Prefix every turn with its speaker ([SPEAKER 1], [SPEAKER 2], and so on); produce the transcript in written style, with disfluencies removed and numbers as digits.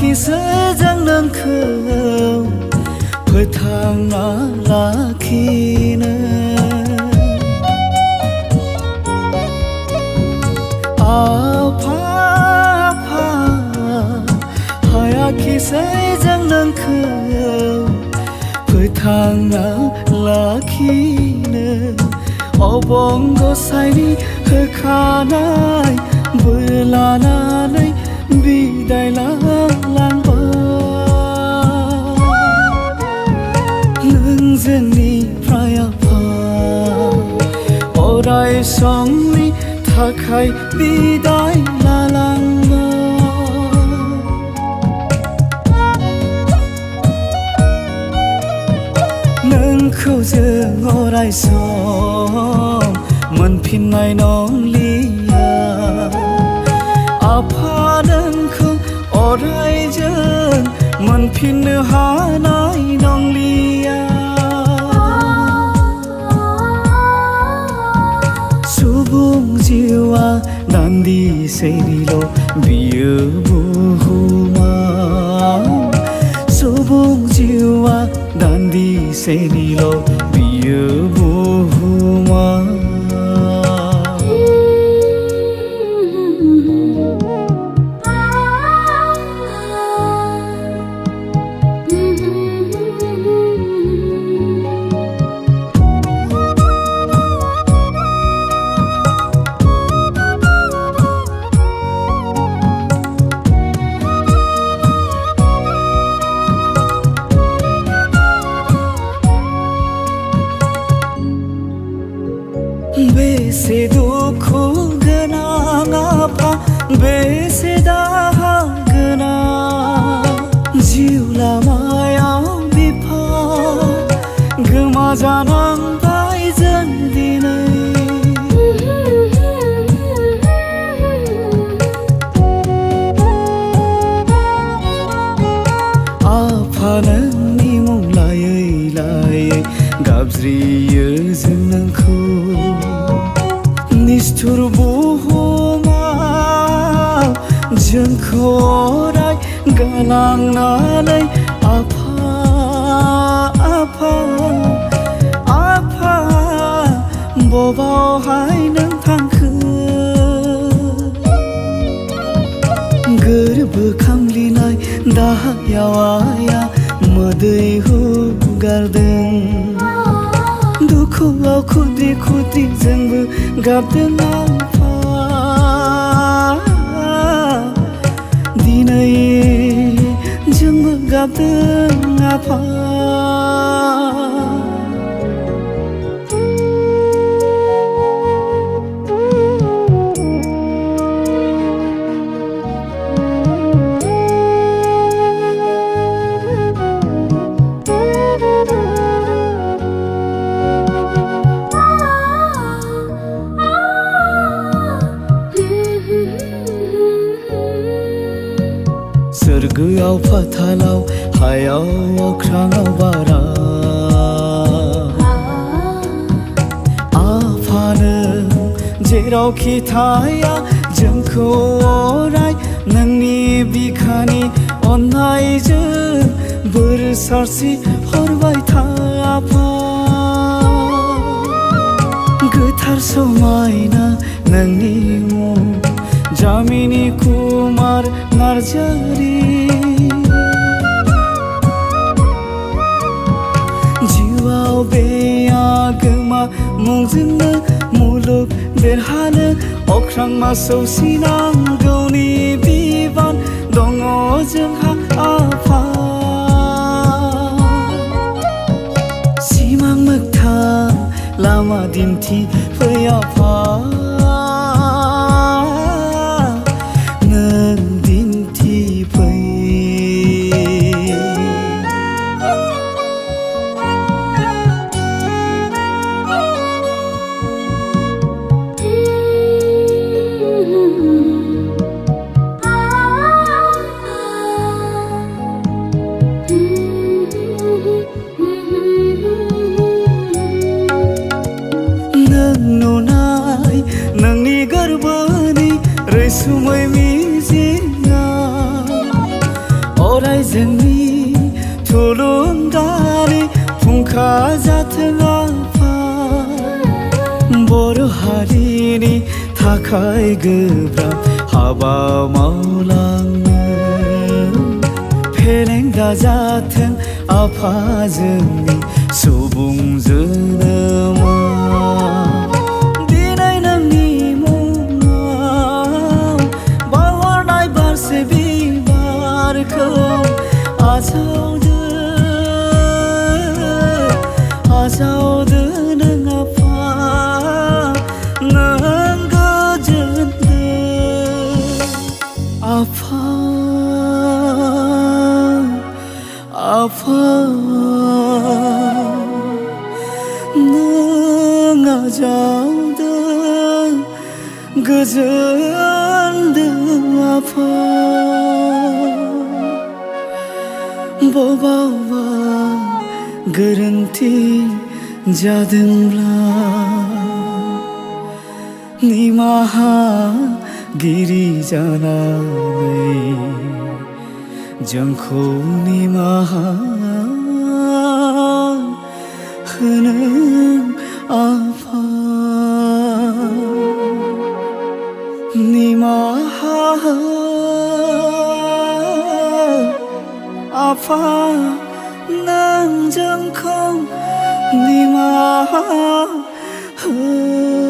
[SPEAKER 1] खिसोजों नोंखौ फोथांना लाखिनो आफा आफा हायाखिसै जों नोंखौ फोथांना लाखिनो अबंगसाइनि होखानाय बोर लानानै बिदाय लांबाय नों जोंनिफ्राय आफा अराय समनि थाखाय बिदाय लालांबाय नोंखौ जों अराय सम मोनफिननाय नंलिया आफा नोंखौ अराय जों मोनफिननो हानाय नंलिया सुबुं जिउआ दान्दिसेनिल' बियो बुहुमाव सुबुं जिउआ दान्दिसेनिल' बियो बुहुमाव बेसे दुखु गोनां आफा बेसे दाहा गोनां जिउ लामायाव बिफा गोमाजानांबाय जों दिनै आफा नोंनि मुं लायै लायै गाबज्रियो जों नोंखौ निष्ठुर बुहुमाव जोंखौ अराय गालांनानै आफा आफा आफा बबावहाय नों थांखो गोरबो खामग्लिनाय दाहायाव आइया मोदै हुगारदों दुखुआव खुद्रि खुद्रि जोंबो गाबदों आफा दिनै जोंबो गाबदों आफा सोरगोआव फाथालाव हायाव अख्राङाव बारा आफा नों जेरावखि थाया जोंखौ अराय नोंनि बिखानि अननायजों बोर सारस्रि हरबाय था आफा गोथार समायना नोंनि मुं जामिनी कुमार नार्जारी जिउआव बे आगोमा मुंजोंनो मुलुग देरहानो अख्रांमा सौसिनांगौनि बिबान दङ जोंहा आफा सिमां मोगथां लामा दिन्थि फै आफा जानायनि थाखाय गोब्राब हाबा मावलाङो फेलें दाजाथों आफा जोंनि सुबुं जोनोमा दिनै नोंनि मुङाव बावहरनाय बारसे बिबारखौ आजावदो आजावदो नों आफा नों गोजोनदो आफा आफा नों आजावदो गोजोनदो आफा बबावबा गोरोन्थि जादोंब्ला निमाहा गिरि जानानै जोंखौ निमाहा होनो आफा निमाहा आफा नों जोंखौ निमाहा हो